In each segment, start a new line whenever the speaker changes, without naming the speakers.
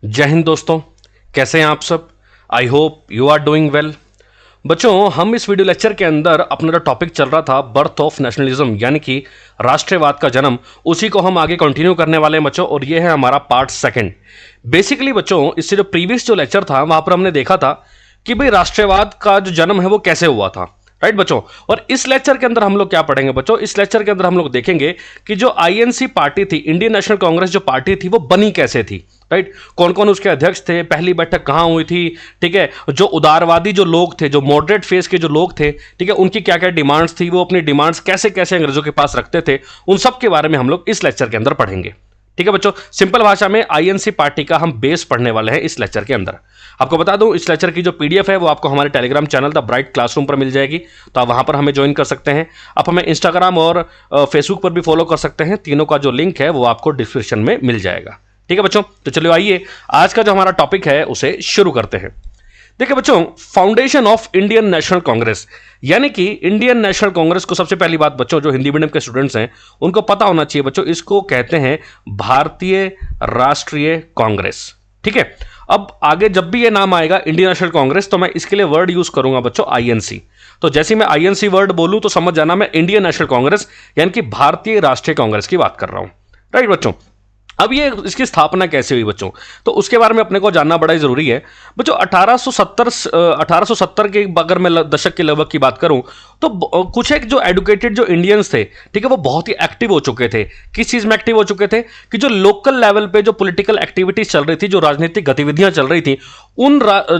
जय हिंद दोस्तों, कैसे हैं आप सब। I hope you are doing well. बच्चों, हम इस वीडियो लेक्चर के अंदर अपना जो टॉपिक चल रहा था बर्थ ऑफ नेशनलिज्म यानी कि राष्ट्रवाद का जन्म, उसी को हम आगे कंटिन्यू करने वाले हैं बच्चों। और ये है हमारा पार्ट सेकंड। बेसिकली बच्चों, इससे जो प्रीवियस जो लेक्चर था वहां पर हमने देखा था कि भाई राष्ट्रवाद का जो जन्म है वो कैसे हुआ था, राइट बच्चों। और इस लेक्चर के अंदर हम लोग क्या पढ़ेंगे बच्चों, इस लेक्चर के अंदर हम लोग देखेंगे कि जो आईएनसी पार्टी थी, इंडियन नेशनल कांग्रेस जो पार्टी थी, वो बनी कैसे थी, राइट। कौन कौन उसके अध्यक्ष थे, पहली बैठक कहां हुई थी, ठीक है। जो उदारवादी जो लोग थे, जो मॉडरेट फेस के जो लोग थे, ठीक है, उनकी क्या क्या डिमांड्स थी, वो अपनी डिमांड्स कैसे कैसे अंग्रेजों के पास रखते थे, उन सब के बारे में हम लोग इस लेक्चर के अंदर पढ़ेंगे। ठीक है बच्चों, सिंपल भाषा में आईएनसी पार्टी का हम बेस पढ़ने वाले हैं इस लेक्चर के अंदर। आपको बता दूं, इस लेक्चर की जो पीडीएफ है वो आपको हमारे Telegram channel the bright classroom पर मिल जाएगी, तो आप वहां पर हमें ज्वाइन कर सकते हैं। आप हमें इंस्टाग्राम और फेसबुक पर भी फॉलो कर सकते हैं, तीनों का जो लिंक है वो आपको डिस्क्रिप्शन में मिल जाएगा। ठीक है बच्चों, तो चलिए आइए आज का जो हमारा टॉपिक है उसे शुरू करते हैं। देखिए बच्चों, foundation of Indian national Congress, यानी कि इंडियन नेशनल कांग्रेस को सबसे पहली बात बच्चों, जो हिंदी मीडियम के स्टूडेंट्स हैं उनको पता होना चाहिए बच्चों, इसको कहते हैं भारतीय राष्ट्रीय कांग्रेस। ठीक है, अब आगे जब भी ये नाम आएगा इंडियन नेशनल कांग्रेस, तो मैं इसके लिए वर्ड यूज करूंगा बच्चों आईएनसी। तो जैसे मैं आईएनसी वर्ड बोलूं तो समझ जाना मैं इंडियन नेशनल कांग्रेस यानी कि भारतीय राष्ट्रीय कांग्रेस की बात कर रहा हूं, राइट बच्चों। अब ये इसकी स्थापना कैसे हुई बच्चों, तो उसके बारे में अपने को जानना बड़ा ही जरूरी है बच्चों। 1870 के अगर मैं दशक के लगभग की बात करूं तो कुछ एक जो एडुकेटेड जो इंडियंस थे, ठीक है, वो बहुत ही एक्टिव हो चुके थे। किस चीज में एक्टिव हो चुके थे कि जो लोकल लेवल पे जो पॉलिटिकल एक्टिविटीज चल रही थी, जो राजनीतिक गतिविधियां चल रही थी, उन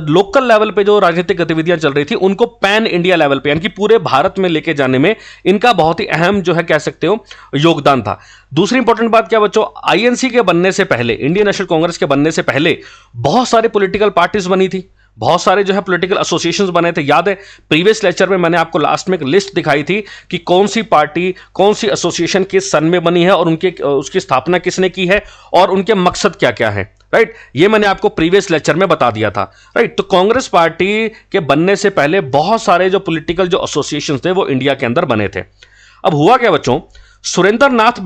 लोकल लेवल पे जो राजनीतिक गतिविधियां चल रही थी उनको पैन इंडिया लेवल पे यानी कि पूरे भारत में लेके जाने में इनका बहुत ही अहम जो है कह सकते हो योगदान था। दूसरी इंपॉर्टेंट बात क्या बच्चों, आईएनसी के बनने से पहले, इंडियन नेशनल कांग्रेस के बनने से पहले बहुत सारी पॉलिटिकल पार्टीज बनी थी, बहुत सारे जो है पॉलिटिकल एसोसिएशंस बने थे। याद है प्रीवियस लेक्चर में मैंने आपको लास्ट में एक लिस्ट दिखाई थी कि कौन सी पार्टी, कौन सी एसोसिएशन किस सन में बनी है और उसकी स्थापना किसने की है और उनके मकसद क्या क्या है, राइट। ये मैंने आपको प्रीवियस लेक्चर में बता दिया था, राइट। तो कांग्रेस पार्टी के बनने से पहले बहुत सारे जो पॉलिटिकल जो एसोसिएशंस थे वो इंडिया के अंदर बने थे। अब हुआ क्या बच्चों, सुरेंद्र नाथ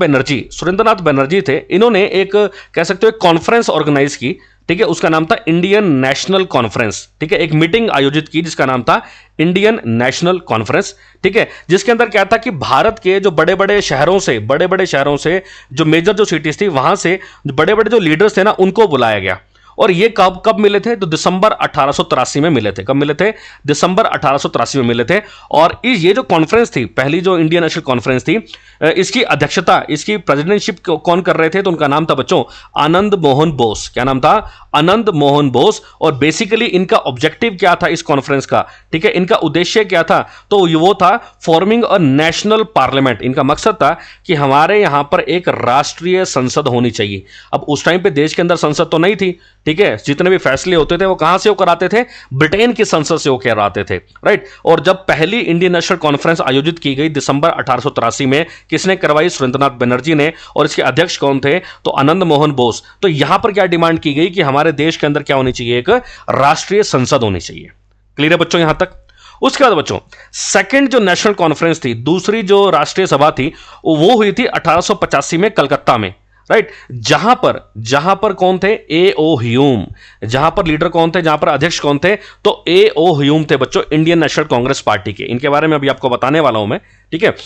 बनर्जी थे, इन्होंने एक कह सकते हो एक कॉन्फ्रेंस ऑर्गेनाइज की, ठीक है, उसका नाम था इंडियन नेशनल कॉन्फ्रेंस। ठीक है, एक मीटिंग आयोजित की जिसका नाम था इंडियन नेशनल कॉन्फ्रेंस। ठीक है, जिसके अंदर क्या था कि भारत के जो बड़े बड़े शहरों से जो मेजर जो सिटीज थी वहां से बड़े बड़े जो लीडर्स थे ना उनको बुलाया गया। और ये कब मिले थे, तो दिसंबर 1883 में मिले थे। कब मिले थे, दिसंबर 1883 में मिले थे। और ये जो कॉन्फ्रेंस थी, पहली जो इंडियन नेशनल कॉन्फ्रेंस थी, इसकी अध्यक्षता, इसकी प्रेसिडेंटशिप कौन कर रहे थे, तो उनका नाम था बच्चों आनंद मोहन बोस। क्या नाम था, आनंद मोहन बोस। और बेसिकली इनका ऑब्जेक्टिव क्या था इस कॉन्फ्रेंस का, ठीक है, इनका उद्देश्य क्या था, तो वो था फॉर्मिंग अ नेशनल पार्लियामेंट। इनका मकसद था कि हमारे यहां पर एक राष्ट्रीय संसद होनी चाहिए। अब उस टाइम पे देश के अंदर संसद तो नहीं थी, ठीक है, जितने भी फैसले होते थे वो कहां से वो कराते थे, ब्रिटेन की संसद से वो कराते थे, राइट। और जब पहली इंडियन नेशनल कॉन्फ्रेंस आयोजित की गई दिसंबर 1883 में, किसने करवाई, सुरेंद्रनाथ बनर्जी ने। और इसके अध्यक्ष कौन थे, तो आनंद मोहन बोस। तो यहां पर क्या डिमांड की गई कि हमारे देश के अंदर क्या होनी चाहिए, एक राष्ट्रीय संसद होनी चाहिए। क्लियर है बच्चों यहां तक। उसके बाद बच्चों सेकंड जो नेशनल कॉन्फ्रेंस थी, दूसरी जो राष्ट्रीय सभा थी, वो हुई थी 1885 में कलकत्ता में, राइट। जहां पर कौन थे, ए ओ ह्यूम। जहां पर लीडर कौन थे, जहां पर अध्यक्ष कौन थे, तो ए ओ ह्यूम थे बच्चों इंडियन नेशनल कांग्रेस पार्टी के। इनके बारे में अभी आपको बताने वाला हूं मैं, ठीक है।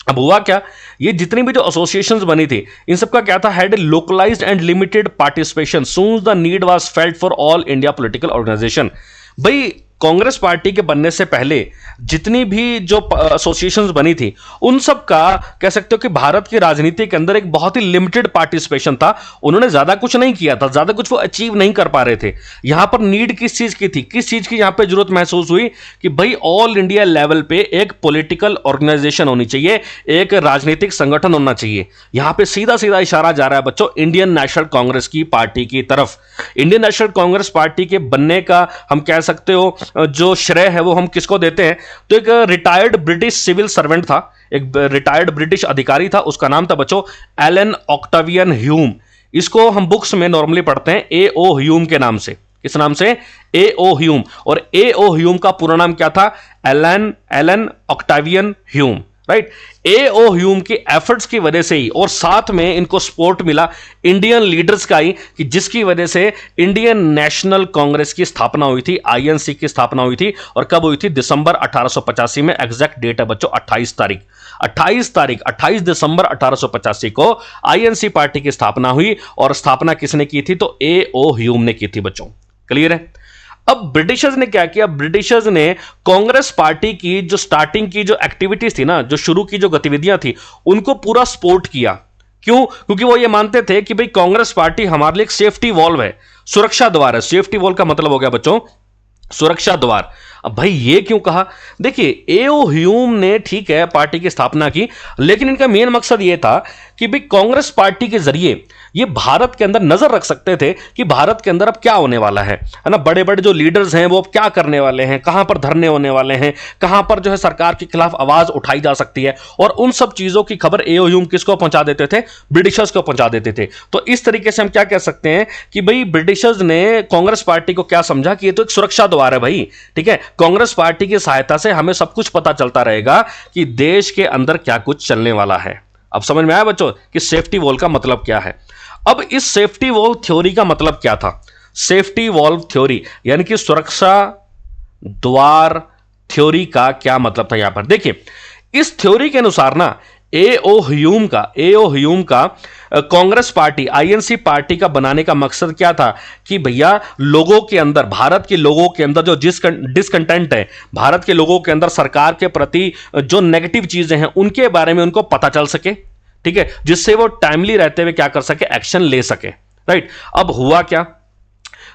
अब हुआ क्या, ये जितनी भी जो एसोसिएशंस बनी थी इन सबका क्या था, had a localised and limited participation soon the need was felt for all India political organisation. भाई कांग्रेस पार्टी के बनने से पहले जितनी भी जो एसोसिएशंस बनी थी उन सब का कह सकते हो कि भारत की राजनीति के अंदर एक बहुत ही लिमिटेड पार्टिसिपेशन था। उन्होंने ज्यादा कुछ नहीं किया था, ज्यादा कुछ वो अचीव नहीं कर पा रहे थे। यहां पर नीड किस चीज की थी, किस चीज की यहां पे जरूरत महसूस हुई कि भाई ऑल इंडिया लेवल पे एक पॉलिटिकल ऑर्गेनाइजेशन होनी चाहिए, एक राजनीतिक संगठन होना चाहिए। यहां पे सीधा सीधा इशारा जा रहा है बच्चों इंडियन नेशनल कांग्रेस की पार्टी की तरफ। इंडियन नेशनल कांग्रेस पार्टी के बनने का हम कह सकते हो जो श्रेय है वो हम किसको देते हैं, तो एक रिटायर्ड ब्रिटिश सिविल सर्वेंट था, एक रिटायर्ड ब्रिटिश अधिकारी था, उसका नाम था बच्चों एलन ऑक्टावियन ह्यूम। इसको हम बुक्स में नॉर्मली पढ़ते हैं ए ओ ह्यूम के नाम से। किस नाम से, ए ओ ह्यूम। और ए ओ ह्यूम का पूरा नाम क्या था, Allan Octavian Hume, right. A O. Hume की एफर्ट्स की वजह से ही, और साथ में इनको सपोर्ट मिला इंडियन लीडर्स का ही, कि जिसकी वजह से इंडियन नेशनल कांग्रेस की स्थापना हुई थी, आईएनसी की स्थापना हुई थी। और कब हुई थी? दिसंबर 1885 में। एग्जैक्ट डेट है बच्चों 28 दिसंबर 1885 को आईएनसी पार्टी की स्थापना हुई। और स्थापना किसने की थी? तो ए.ओ. ह्यूम ने की थी बच्चों। क्लियर है? अब ब्रिटिशर्स ने क्या किया? ब्रिटिशर्स ने कांग्रेस पार्टी की जो स्टार्टिंग की जो एक्टिविटीज थी ना, जो शुरू की जो गतिविधियां थी, उनको पूरा सपोर्ट किया। क्यों? क्योंकि वो ये मानते थे कि भाई कांग्रेस पार्टी हमारे लिए एक सेफ्टी वॉल्व है, सुरक्षा द्वार है। सेफ्टी वॉल्व का मतलब हो गया बच्चों सुरक्षा द्वार। अब भाई ये क्यों कहा? देखिए, ए.ओ. ह्यूम ने ठीक है पार्टी की स्थापना की, लेकिन इनका मेन मकसद ये था कि भाई कांग्रेस पार्टी के जरिए ये भारत के अंदर नजर रख सकते थे कि भारत के अंदर अब क्या होने वाला है ना। बड़े बड़े जो लीडर्स हैं वो अब क्या करने वाले हैं, कहां पर धरने होने वाले हैं, कहां पर जो है सरकार के खिलाफ आवाज उठाई जा सकती है। और उन सब चीजों की खबर ए.ओ. ह्यूम किसको पहुंचा देते थे? ब्रिटिशर्स को पहुंचा देते थे। तो इस तरीके से हम क्या कह सकते हैं कि भाई ब्रिटिशर्स ने कांग्रेस पार्टी को क्या समझा कि ये तो एक सुरक्षा द्वार है भाई। ठीक है, कांग्रेस पार्टी की सहायता से हमें सब कुछ पता चलता रहेगा कि देश के अंदर क्या कुछ चलने वाला है। अब समझ में आया बच्चों कि सेफ्टी वॉल का मतलब क्या है? अब इस सेफ्टी वॉल थ्योरी का मतलब क्या था? सेफ्टी वॉल्व थ्योरी यानी कि सुरक्षा द्वार थ्योरी का क्या मतलब था? यहां पर देखिए, इस थ्योरी के अनुसार ना ए.ओ. ह्यूम का कांग्रेस पार्टी, आईएनसी पार्टी का बनाने का मकसद क्या था कि भैया लोगों के अंदर, भारत के लोगों के अंदर जो डिसकंटेंट है, भारत के लोगों के अंदर सरकार के प्रति जो नेगेटिव चीजें हैं उनके बारे में उनको पता चल सके। ठीक है, जिससे वो टाइमली रहते हुए क्या कर सके? एक्शन ले सके। राइट। अब हुआ क्या?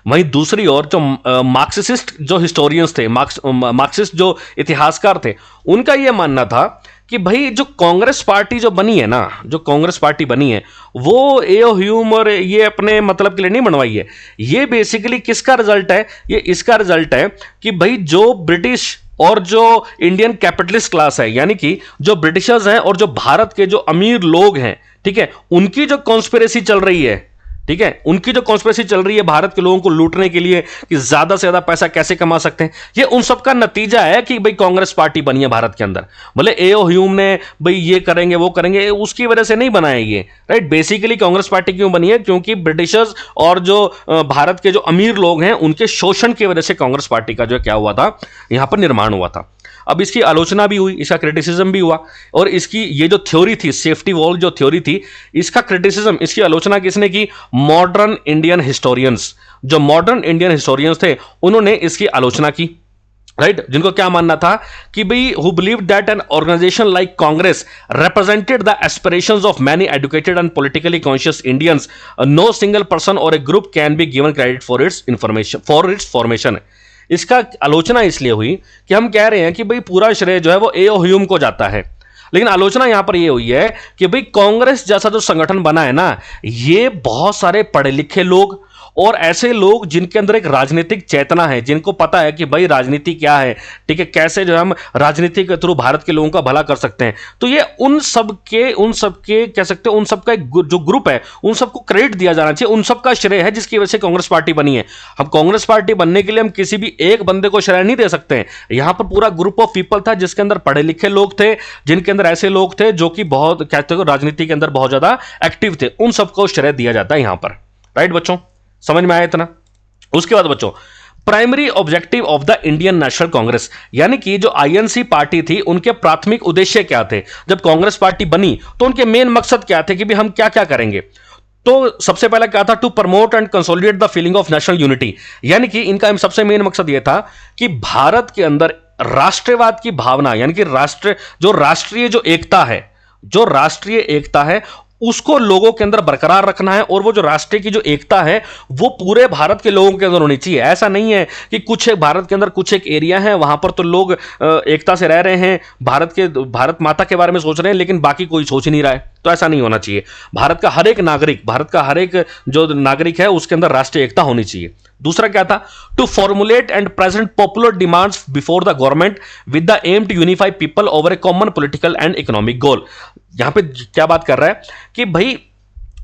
वहीं दूसरी ओर जो मार्क्सिस्ट जो हिस्टोरियंस थे, मार्क्सिस्ट जो इतिहासकार थे, उनका यह मानना था कि भाई जो कांग्रेस पार्टी जो बनी है ना, जो कांग्रेस पार्टी बनी है वो ए.ओ. ह्यूम और ये अपने मतलब के लिए नहीं बनवाई है। ये बेसिकली किसका रिजल्ट है? ये इसका रिजल्ट है कि भाई जो ब्रिटिश और जो इंडियन कैपिटलिस्ट क्लास है, यानी कि जो ब्रिटिशर्स हैं और जो भारत के जो अमीर लोग हैं, ठीक है, उनकी जो कॉन्स्पिरेसी चल रही है, ठीक है, उनकी जो कॉन्स्पिरेसी चल रही है भारत के लोगों को लूटने के लिए कि ज्यादा से ज्यादा पैसा कैसे कमा सकते हैं, ये उन सब का नतीजा है कि भाई कांग्रेस पार्टी बनी है भारत के अंदर। बोले ए.ओ. ह्यूम ने भाई ये करेंगे वो करेंगे, उसकी वजह से नहीं बनाया ये। राइट। बेसिकली कांग्रेस पार्टी क्यों बनी है? क्योंकि ब्रिटिशर्स और जो भारत के जो अमीर लोग हैं उनके शोषण की वजह से कांग्रेस पार्टी का जो क्या हुआ था, यहां पर निर्माण हुआ था। अब इसकी आलोचना भी हुई, इसका क्रिटिसिज्म भी हुआ, और इसकी ये जो थ्योरी थी, सेफ्टी वॉल जो थ्योरी थी, इसका क्रिटिसिज्म, इसकी आलोचना किसने की? Modern Indian historians. जो मॉडर्न इंडियन हिस्टोरियंस थे उन्होंने इसकी आलोचना की। राइट। जिनको क्या मानना था कि भाई who believe that an organisation like Congress represented the aspirations of many educated and politically conscious Indians. No single person or a group can be given credit for its formation. इसका आलोचना इसलिए हुई कि हम कह रहे हैं कि भाई पूरा श्रेय जो है वो ए.ओ. ह्यूम को जाता है, लेकिन आलोचना यहां पर यह हुई है कि भाई कांग्रेस जैसा जो संगठन बना है ना, ये बहुत सारे पढ़े लिखे लोग और ऐसे लोग जिनके अंदर एक राजनीतिक चेतना है, जिनको पता है कि भाई राजनीति क्या है, ठीक है, कैसे जो हम राजनीति के थ्रू भारत के लोगों का भला कर सकते हैं। तो ये उन सब के कह सकते हैं, उन सब का एक जो ग्रुप है, उन सबको क्रेडिट दिया जाना चाहिए, उन सब का श्रेय है जिसकी वजह से कांग्रेस पार्टी बनी है। हम कांग्रेस पार्टी बनने के लिए हम किसी भी एक बंदे को श्रेय नहीं दे सकते हैं। यहां पर पूरा ग्रुप ऑफ पीपल था जिसके अंदर पढ़े लिखे लोग थे, जिनके अंदर ऐसे लोग थे जो कि बहुत कहते हो राजनीति के अंदर बहुत ज्यादा एक्टिव थे, उन सबको श्रेय दिया जाता है यहां पर। राइट बच्चों, समझ में आया इतना? उसके बाद बच्चों, primary objective of the Indian national Congress, यानी कि जो आईएनसी पार्टी थी उनके प्राथमिक उद्देश्य क्या थे? जब कांग्रेस पार्टी बनी तो उनके मेन मकसद क्या थे कि भी हम क्या क्या करेंगे? तो सबसे पहला क्या था? To promote and consolidate the feeling of national unity, यानी कि इनका सबसे मेन मकसद यह था कि भारत के अंदर राष्ट्रवाद की भावना, यानी कि राष्ट्रीय जो राष्ट्रीय एकता है उसको लोगों के अंदर बरकरार रखना है, और वो जो राष्ट्रीय की जो एकता है वो पूरे भारत के लोगों के अंदर होनी चाहिए। ऐसा नहीं है कि कुछ एक भारत के अंदर कुछ एक एरिया है वहां पर तो लोग एकता से रह रहे हैं, भारत माता के बारे में सोच रहे हैं, लेकिन बाकी कोई सोच नहीं रहा है। तो ऐसा नहीं होना चाहिए। भारत का हर एक जो नागरिक है उसके अंदर राष्ट्रीय एकता होनी चाहिए। दूसरा क्या था? To formulate and present popular demands before the government with the aim to unify people over a common political and economic goal. यहां पे क्या बात कर रहा है कि भाई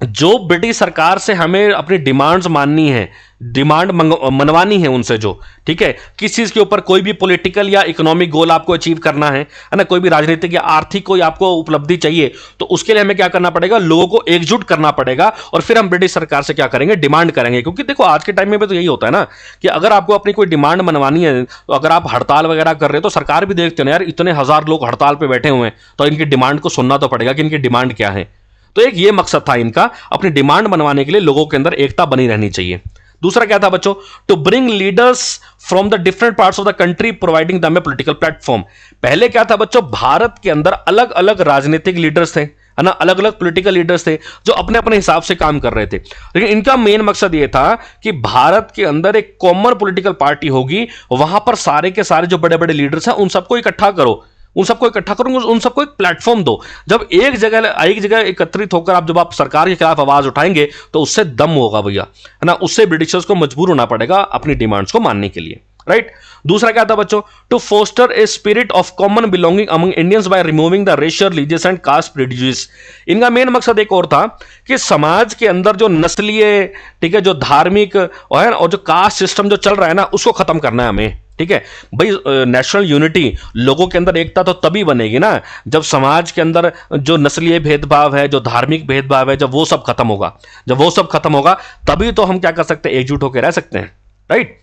जो ब्रिटिश सरकार से हमें अपनी डिमांड्स माननी है, डिमांड मनवानी है उनसे, जो ठीक है, किस चीज के ऊपर, कोई भी पॉलिटिकल या इकोनॉमिक गोल आपको अचीव करना है ना, कोई भी राजनीतिक या आर्थिक कोई आपको उपलब्धि चाहिए, तो उसके लिए हमें क्या करना पड़ेगा, लोगों को एकजुट करना पड़ेगा और फिर हम ब्रिटिश सरकार से क्या करेंगे, डिमांड करेंगे। क्योंकि देखो आज के टाइम में भी तो यही होता है ना कि अगर आपको अपनी कोई डिमांड मनवानी है, तो अगर आप हड़ताल वगैरह कर रहे हो तो सरकार भी देखते हैं यार इतने हजार लोग हड़ताल पे बैठे हुए हैं, तो इनकी डिमांड को सुनना तो पड़ेगा कि इनकी डिमांड क्या है। तो एक ये मकसद था इनका, अपनी डिमांड बनवाने के लिए लोगों के अंदर एकता बनी रहनी चाहिए। दूसरा क्या था बच्चों, to bring leaders from the different parts of the country providing them a political platform. पहले क्या था बच्चों, भारत के अंदर अलग अलग राजनीतिक लीडर्स थे, है ना, अलग अलग पॉलिटिकल लीडर्स थे जो अपने अपने हिसाब से काम कर रहे थे, लेकिन इनका मेन मकसद यह था कि भारत के अंदर एक कॉमन पॉलिटिकल पार्टी होगी, वहां पर सारे के सारे जो बड़े बड़े लीडर्स हैं उन सबको इकट्ठा करो, उन सबको इकट्ठा करूंगा, उन सबको एक प्लेटफॉर्म दो। जब एक जगह एकत्रित होकर जब आप सरकार के खिलाफ आवाज उठाएंगे तो उससे दम होगा भैया, है ना, उससे ब्रिटिशर्स को मजबूर होना पड़ेगा अपनी डिमांड्स को मानने के लिए, राइट। दूसरा क्या था बच्चों, to foster a spirit of common belonging among Indians by removing the racial, religious and caste prejudice. इनका मेन मकसद एक और था कि समाज के अंदर जो नस्लीय, ठीक है, जो धार्मिक और जो कास्ट सिस्टम जो चल रहा है ना, उसको खत्म करना है हमें, ठीक है भाई। नेशनल यूनिटी, लोगों के अंदर एकता तो तभी बनेगी ना जब समाज के अंदर जो नस्लीय भेदभाव है, जो धार्मिक भेदभाव है, जब वो सब खत्म होगा, जब वो सब खत्म होगा तभी तो हम क्या कर सकते हैं, एकजुट होकर रह सकते हैं, राइट।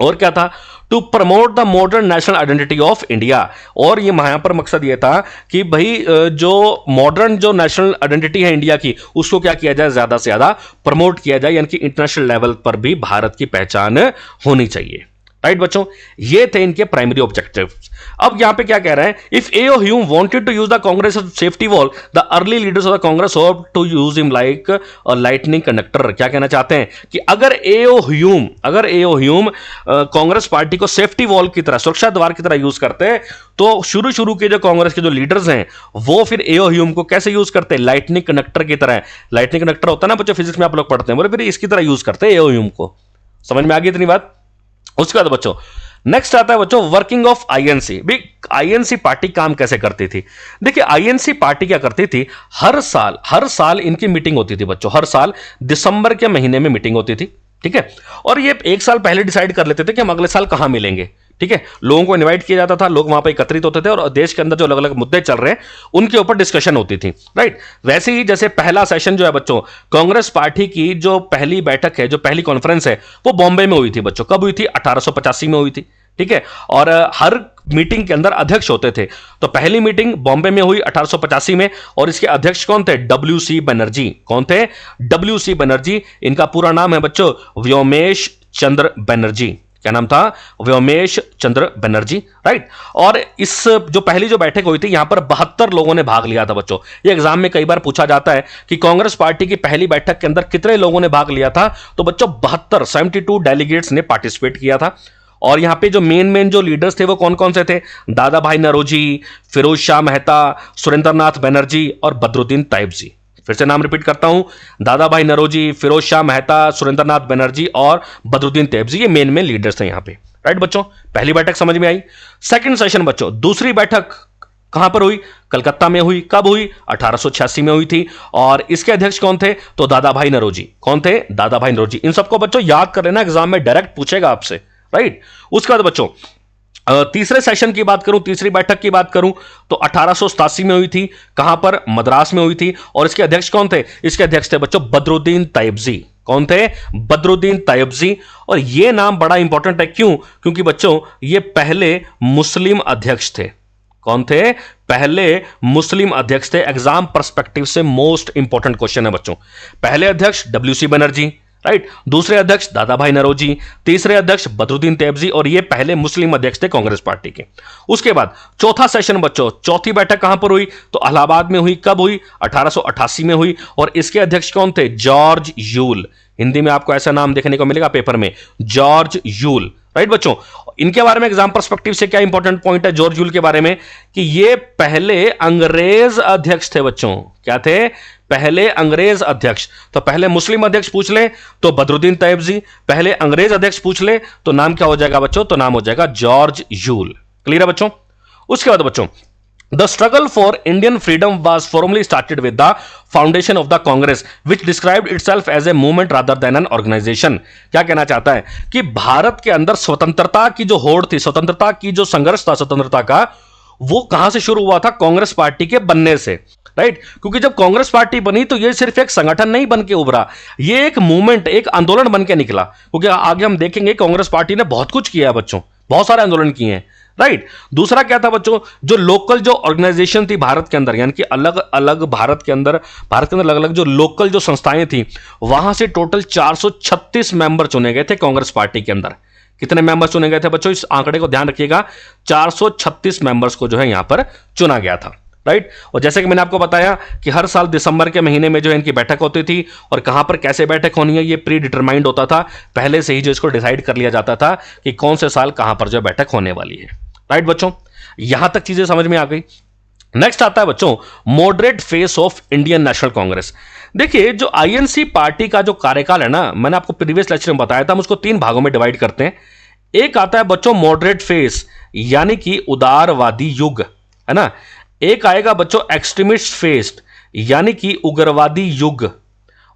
और क्या था, to promote the modern national identity of India. और ये यहां पर मकसद ये था कि भाई जो मॉडर्न जो नेशनल आइडेंटिटी है इंडिया की, उसको क्या किया जाए, ज्यादा से ज्यादा प्रमोट किया जाए, यानी कि इंटरनेशनल लेवल पर भी भारत की पहचान होनी चाहिए, राइट बच्चों। ये थे इनके प्राइमरी ऑब्जेक्टिव। अब यहां पे क्या कह रहे हैं, if A O. Hume wanted to use the Congress safety wall, the early leaders of the Congress hope to use him like a lightning conductor. क्या कहना चाहते हैं कि अगर ए.ओ. ह्यूम कांग्रेस पार्टी को सेफ्टी वॉल की तरह, सुरक्षा द्वार की तरह यूज करते, तो शुरू के जो कांग्रेस के जो लीडर्स हैं वो फिर ए.ओ. ह्यूम को कैसे यूज करते, लाइटनिंग कंडक्टर की तरह। लाइटनिंग कंडक्टर होता है ना बच्चों, फिजिक्स में आप लोग पढ़ते हैं, बोले फिर इसकी तरह यूज करते ए.ओ. ह्यूम को। समझ में आ गई इतनी बात। उसके बाद बच्चों नेक्स्ट आता है बच्चों वर्किंग ऑफ आईएनसी। भी आईएनसी पार्टी काम कैसे करती थी, देखिए आईएनसी पार्टी क्या करती थी, हर साल इनकी मीटिंग होती थी बच्चों, हर साल दिसंबर के महीने में मीटिंग होती थी, ठीक है। और ये एक साल पहले डिसाइड कर लेते थे कि हम अगले साल कहां मिलेंगे, ठीक है। लोगों को इनवाइट किया जाता था, लोग वहां पर एकत्रित होते थे और देश के अंदर जो अलग अलग मुद्दे चल रहे हैं उनके ऊपर डिस्कशन होती थी, राइट। वैसे ही जैसे पहला सेशन जो है बच्चों, कांग्रेस पार्टी की जो पहली बैठक है, जो पहली कॉन्फ्रेंस है, वो बॉम्बे में हुई थी बच्चों। कब हुई थी, 1885 में हुई थी, ठीक है। और हर मीटिंग के अंदर अध्यक्ष होते थे, तो पहली मीटिंग बॉम्बे में हुई 1885 में, और इसके अध्यक्ष कौन थे, डब्ल्यू.सी. बनर्जी। कौन थे, डब्ल्यू.सी. बनर्जी। इनका पूरा नाम है बच्चों व्योमेश चंद्र बनर्जी। क्या नाम था, व्योमेश चंद्र बनर्जी, राइट। और इस जो पहली जो बैठक हुई थी, यहां पर 72 लोगों ने भाग लिया था बच्चों। ये एग्जाम में कई बार पूछा जाता है कि कांग्रेस पार्टी की पहली बैठक के अंदर कितने लोगों ने भाग लिया था, तो बच्चों 72 डेलीगेट्स ने पार्टिसिपेट किया था। और यहां पे जो मेन जो लीडर्स थे वो कौन कौन से थे, दादा भाई नौरोजी, फिरोज शाह मेहता, सुरेंद्रनाथ बनर्जी और बदरुद्दीन तैयबजी। फिर से नाम रिपीट करता हूं, दादा भाई नौरोजी, फिरोज शाह मेहता, सुरेंद्रनाथ बनर्जी और बदरुद्दीन तैयबजी, ये मेन लीडर्स थे यहां पे, राइट बच्चों। पहली बैठक समझ में आई। सेकंड सेशन बच्चों, दूसरी बैठक कहां पर हुई, कलकत्ता में हुई। कब हुई, 1886 में हुई थी। और इसके अध्यक्ष कौन थे, तो दादा भाई नौरोजी। कौन थे, दादा भाई नौरोजी। इन सबको बच्चों याद कर लेना, एग्जाम में डायरेक्ट पूछेगा आपसे, राइट। उसके बाद बच्चों तीसरे सेशन की बात करूं, तीसरी बैठक की बात करूं, तो 1887 में हुई थी। कहां पर, मद्रास में हुई थी। और इसके अध्यक्ष कौन थे, इसके अध्यक्ष थे बच्चों बदरुद्दीन तैयबजी। कौन थे, बदरुद्दीन तैयबजी। और यह नाम बड़ा इंपॉर्टेंट है, क्यों, क्योंकि बच्चों ये पहले मुस्लिम अध्यक्ष थे। कौन थे, पहले मुस्लिम अध्यक्ष थे। एग्जाम पर्सपेक्टिव से मोस्ट इंपॉर्टेंट क्वेश्चन है बच्चों। पहले अध्यक्ष डब्ल्यू.सी. बनर्जी, राइट। दूसरे अध्यक्ष दादा भाई नौरोजी, तीसरे अध्यक्ष बदरुद्दीन तैयबजी, और ये पहले मुस्लिम अध्यक्ष थे कांग्रेस पार्टी के। उसके बाद चौथा सेशन बच्चों, चौथी बैठक कहां पर हुई, तो इलाहाबाद में हुई। कब हुई, 1888 में हुई। और इसके अध्यक्ष कौन थे, जॉर्ज यूल। हिंदी में आपको ऐसा नाम देखने को मिलेगा पेपर में, जॉर्ज यूल, राइट बच्चों। इनके बारे में एग्जाम पर्सपेक्टिव से क्या इंपॉर्टेंट पॉइंट है जॉर्ज यूल के बारे में, कि ये पहले अंग्रेज अध्यक्ष थे बच्चों। क्या थे, पहले अंग्रेज अध्यक्ष। तो पहले मुस्लिम अध्यक्ष पूछ ले तो बदरुद्दीन तैयबजी, पहले अंग्रेज अध्यक्ष पूछ ले तो नाम क्या हो जाएगा बच्चों, तो नाम हो जाएगा जॉर्ज यूल। क्लियर है बच्चों। उसके बाद बच्चों The struggle for Indian freedom was formally started with the foundation of the Congress, which described itself as a movement rather than an organization. क्या कहना चाहता है कि भारत के अंदर स्वतंत्रता की जो होड़ थी, स्वतंत्रता की जो संघर्ष था स्वतंत्रता का, वो कहां से शुरू हुआ था? कांग्रेस पार्टी के बनने से, राइट? क्योंकि जब कांग्रेस पार्टी बनी तो ये सिर्फ एक संगठन नहीं बन के उभरा, ये एक मूवमेंट, एक आंदोलन बन के निकला। क्योंकि आगे हम देखेंगे कांग्रेस पार्टी ने बहुत कुछ किया है बच्चों, बहुत सारे आंदोलन किए हैं, राइट? दूसरा क्या था बच्चों? जो लोकल जो ऑर्गेनाइजेशन थी भारत के अंदर, यानी कि अलग अलग भारत के अंदर अलग अलग जो लोकल जो संस्थाएं थी, वहां से टोटल 436 मेंबर चुने गए थे कांग्रेस पार्टी के अंदर। कितने मेंबर्स चुने गए थे बच्चों? इस आंकड़े को ध्यान रखिएगा, 436 मेंबर्स को जो है यहां पर चुना गया था, राइट? और जैसे कि मैंने आपको बताया कि हर साल दिसंबर के महीने में जो है इनकी बैठक होती थी, और कहां पर कैसे बैठक होनी है ये प्री डिटरमाइंड होता था, पहले से ही जो इसको डिसाइड कर लिया जाता था कि कौन से साल कहां पर जो बैठक होने वाली है, राइट बच्चों? यहां तक चीजें समझ में आ गई। नेक्स्ट आता है बच्चों moderate face of Indian national Congress. देखिए, जो आईएनसी पार्टी का जो कार्यकाल है ना, मैंने आपको प्रीवियस लेक्चर में बताया था, हम उसको 3 भागों में डिवाइड करते हैं। एक आता है बच्चों मॉडरेट फेस, यानी कि उदारवादी युग, है ना? एक आएगा बच्चों एक्सट्रीमिस्ट फेस, यानी कि उग्रवादी युग,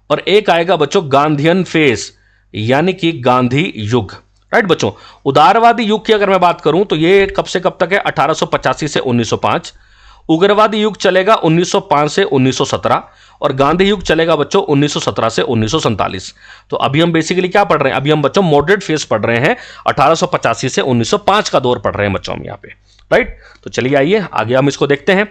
और एक आएगा बच्चों गांधीयन फेस, यानी कि गांधी युग, राइट बच्चों? उदारवादी युग की अगर मैं बात करूं तो ये कब से कब तक है? 1885 से 1905। उग्रवादी युग चलेगा 1905 से 1917, और गांधी युग चलेगा बच्चों 1917 से 1947। तो अभी हम बेसिकली क्या पढ़ रहे हैं? अभी हम बच्चों मॉडरेट फेज पढ़ रहे हैं, 1885 से 1905 का दौर पढ़ रहे हैं बच्चों हम यहाँ पे, राइट? तो चलिए आइए आगे हम इसको देखते हैं।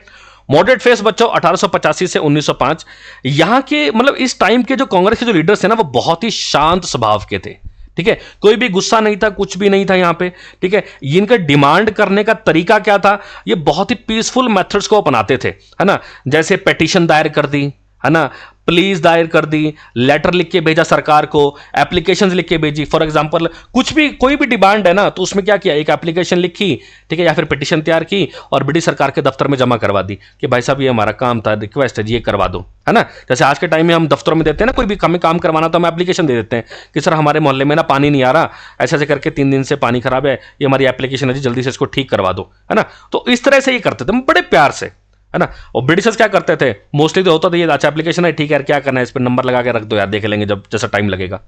मॉडरेट फेज बच्चों 1885 से 1905। यहां के मतलब इस टाइम के जो कांग्रेस के जो लीडर्स थे ना, वो बहुत ही शांत स्वभाव के थे, ठीक है? कोई भी गुस्सा नहीं था, कुछ भी नहीं था यहां पे, ठीक है? इनका डिमांड करने का तरीका क्या था? ये बहुत ही पीसफुल मेथड्स को अपनाते थे, है ना? जैसे पिटीशन दायर कर दी, है ना, प्लीज दायर कर दी, लेटर लिख के भेजा सरकार को, एप्लीकेशंस लिख के भेजी। फॉर एग्जांपल कुछ भी कोई भी डिमांड है ना, तो उसमें क्या किया? एक एप्लीकेशन लिखी, ठीक है, या फिर पिटीशन तैयार की और ब्रिटिश सरकार के दफ्तर में जमा करवा दी कि भाई साहब ये हमारा काम था, रिक्वेस्ट है जी, ये करवा दो, है ना? जैसे आज के टाइम में हम दफ्तरों में देते हैं ना, कोई भी हमें काम करवाना तो हम एप्लीकेशन दे देते हैं कि सर हमारे मोहल्ले में ना पानी नहीं आ रहा, ऐसे ऐसे करके 3 दिन से पानी खराब है, ये हमारी एप्लीकेशन है जी, जल्दी से इसको ठीक करवा दो, है ना? तो इस तरह से ये करते थे बड़े प्यार से, है ना? और ब्रिटिशर्स क्या करते थे मोस्टली? तो होता था ये अच्छा एप्लीकेशन है, ठीक है यार, क्या करना है, इस पर नंबर लगा के रख दो यार, देख लेंगे जब जैसा टाइम लगेगा।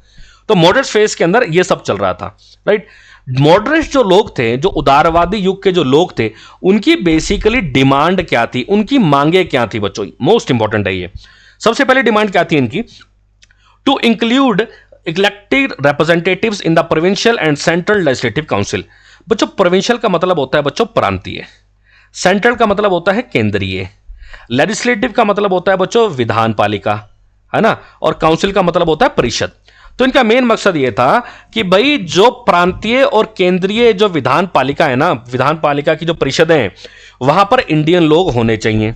तो मॉडरेट फेज के अंदर ये सब चल रहा था, राइट? मॉडरेट जो लोग थे, जो उदारवादी युग के जो लोग थे, उनकी बेसिकली डिमांड क्या थी, उनकी मांगे क्या थी बच्चों? मोस्ट इंपॉर्टेंट है ये। सबसे पहले डिमांड क्या थी इनकी? To include elected representatives in the provincial and central legislative council. बच्चों प्रोविंशियल का मतलब होता है बच्चों प्रांतीय, सेंट्रल का मतलब होता है केंद्रीय, लेजिस्लेटिव का मतलब होता है बच्चों विधान पालिका, है ना, और काउंसिल का मतलब होता है परिषद। तो इनका मेन मकसद यह था कि भाई जो प्रांतीय और केंद्रीय जो विधान पालिका है ना, विधान पालिका की जो परिषदें हैं, वहां पर इंडियन लोग होने चाहिए।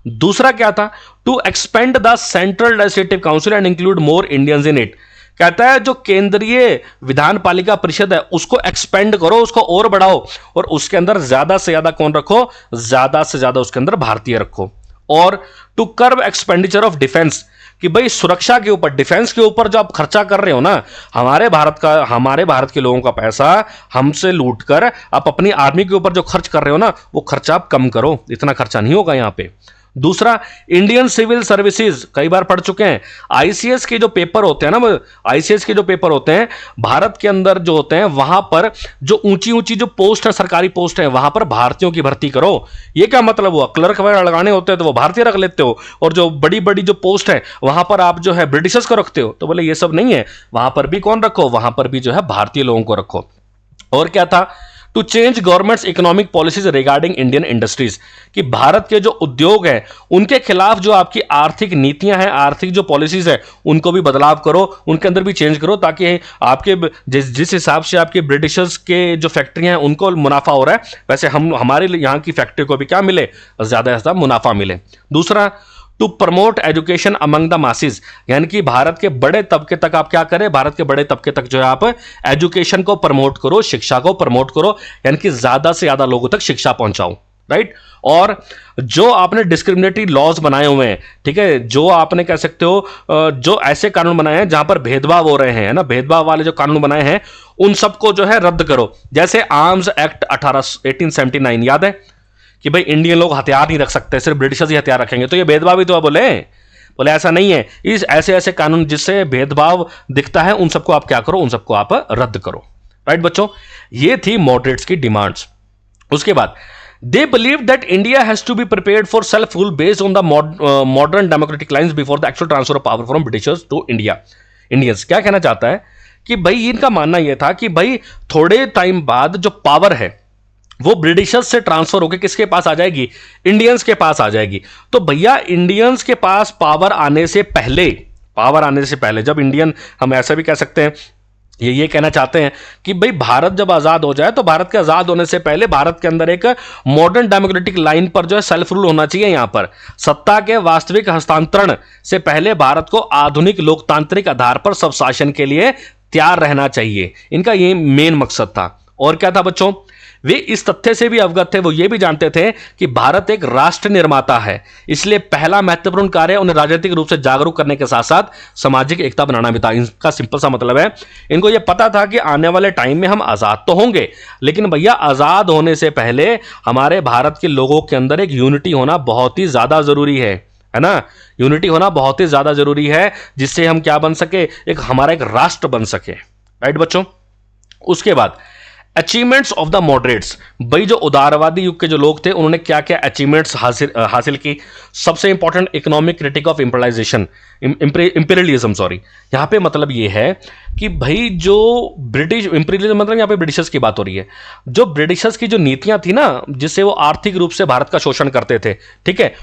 दूसरा क्या था? To expand the central legislative council and include more Indians in it. कहता है जो केंद्रीय विधान पालिका परिषद है उसको एक्सपेंड करो, उसको और बढ़ाओ, और उसके अंदर ज्यादा से ज्यादा कौन रखो? ज्यादा से ज्यादा उसके अंदर भारतीय रखो। और to curb expenditure of defence, कि भाई सुरक्षा के ऊपर, डिफेंस के ऊपर जो आप खर्चा कर रहे हो ना, हमारे भारत के लोगों का पैसा हमसे लूट कर आप अपनी आर्मी के ऊपर जो खर्च कर रहे हो ना, वो खर्चा आप कम करो, इतना खर्चा नहीं होगा यहां पे। दूसरा, इंडियन सिविल सर्विसेज, कई बार पढ़ चुके हैं, आईसीएस के जो पेपर होते हैं ना, आईसीएस के जो पेपर होते हैं भारत के अंदर जो होते हैं, वहां पर जो ऊंची ऊंची जो पोस्ट है, सरकारी पोस्ट है, वहां पर भारतीयों की भर्ती करो। ये क्या मतलब हुआ? क्लर्क वगैरह लगाने होते हैं तो वो भारतीय रख लेते हो, और जो बड़ी बड़ी जो पोस्ट है वहां पर आप जो है ब्रिटिशर्स को रखते हो। तो बोले ये सब नहीं है, वहां पर भी कौन रखो? वहां पर भी जो है भारतीय लोगों को रखो। और क्या था? To change governments economic policies regarding Indian industries, कि भारत के जो उद्योग हैं उनके खिलाफ जो आपकी आर्थिक नीतियां हैं, आर्थिक जो पॉलिसीज है, उनको भी बदलाव करो, उनके अंदर भी चेंज करो, ताकि आपके जिस हिसाब से आपके ब्रिटिशर्स के जो फैक्ट्रियां हैं उनको मुनाफा हो रहा है, वैसे हमारे यहाँ की फैक्ट्री को भी क्या मिले? ज्यादा से ज्यादा मुनाफा मिले। दूसरा, to promote education among the masses, यानी कि भारत के बड़े तबके तक आप क्या करें? भारत के बड़े तबके तक जो है आप एजुकेशन को प्रमोट करो, शिक्षा को प्रमोट करो, यानी कि ज्यादा से ज्यादा लोगों तक शिक्षा पहुंचाओ, राइट? और जो आपने डिस्क्रिमिनेटरी लॉज बनाए हुए हैं, ठीक है, जो आपने कह सकते हो जो ऐसे कानून बनाए हैं जहां पर भेदभाव हो रहे हैं ना, भेदभाव वाले जो कानून बनाए हैं उन सबको जो है रद्द करो। जैसे आर्म्स एक्ट 1879, याद है कि भाई इंडियन लोग हथियार नहीं रख सकते, सिर्फ ब्रिटिशर्स ही हथियार रखेंगे, तो ये भेदभाव ही तो है। बोले ऐसा नहीं है, इस ऐसे ऐसे कानून जिससे भेदभाव दिखता है उन सबको आप क्या करो, उन सबको आप रद्द करो। राइट बच्चों, ये थी मॉडरेट्स की डिमांड्स। उसके बाद they believe that India has to be prepared for self rule based on the modern democratic lines before the actual transfer of power from Britishers to India. Indians क्या कहना चाहता है कि भाई इनका मानना यह था कि भाई थोड़े टाइम बाद जो पावर है वो ब्रिटिशर्स से ट्रांसफर होकर किसके पास आ जाएगी, इंडियंस के पास आ जाएगी। तो भैया इंडियंस के पास पावर आने से पहले जब इंडियन, हम ऐसा भी कह सकते हैं, ये कहना चाहते हैं कि भाई भारत जब आजाद हो जाए तो भारत के आजाद होने से पहले भारत के अंदर एक मॉडर्न डेमोक्रेटिक लाइन पर जो है सेल्फ रूल होना चाहिए। यहां पर सत्ता के वास्तविक हस्तांतरण से पहले भारत को आधुनिक लोकतांत्रिक आधार पर सब शासन के लिए तैयार रहना चाहिए। इनका ये मेन मकसद था। और क्या था बच्चों, वे इस तथ्य से भी अवगत थे, वो ये भी जानते थे कि भारत एक राष्ट्र निर्माता है, इसलिए पहला महत्वपूर्ण कार्य उन्हें राजनीतिक रूप से जागरूक करने के साथ साथ सामाजिक एकता बनाना भी था। इनका सिंपल सा मतलब है, इनको यह पता था कि आने वाले टाइम में हम आजाद तो होंगे, लेकिन भैया आजाद होने से पहले हमारे भारत के लोगों के अंदर एक यूनिटी होना बहुत ही ज्यादा जरूरी है ना। यूनिटी होना बहुत ही ज्यादा जरूरी है, जिससे हम क्या बन सके, हमारा एक राष्ट्र बन सके। राइट बच्चों, उसके बाद अचीवमेंट्स ऑफ द मॉडरेट्स, भाई जो उदारवादी युग के जो लोग थे उन्होंने क्या क्या अचीवमेंट्स हासिल की। सबसे important, economic critic of imperialism, sorry, यहां पे मतलब ये है कि भाई जो ब्रिटिश इंपीरियलिज्म, मतलब यहां पे ब्रिटिशर्स की बात हो रही है, जो ब्रिटिशर्स की जो नीतियां थी ना, जिससे वो आर्थिक रूप से भारत का शोषण करते थे, ठीक है,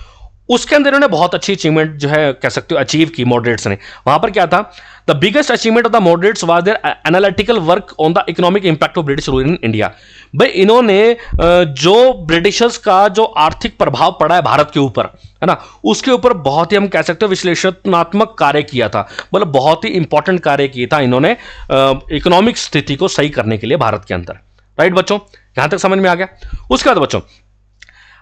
उसके अंदर इन्होंने बहुत अच्छी अचीवमेंट जो है कह सकते हो अचीव की मॉडरेट्स ने। वहां पर क्या था, the biggest achievement of the moderates was their analytical work on the economic impact of British rule in India. भाई इन्होंने जो ब्रिटिशर्स का जो आर्थिक प्रभाव पड़ा है भारत के ऊपर, है ना, उसके ऊपर बहुत ही हम कह सकते हो विश्लेषणात्मक कार्य किया था, मतलब बहुत ही इंपॉर्टेंट कार्य किया था इन्होंने इकोनॉमिक स्थिति को सही करने के लिए भारत के अंदर। राइट बच्चों, यहां तक समझ में आ गया। उसके बाद बच्चों,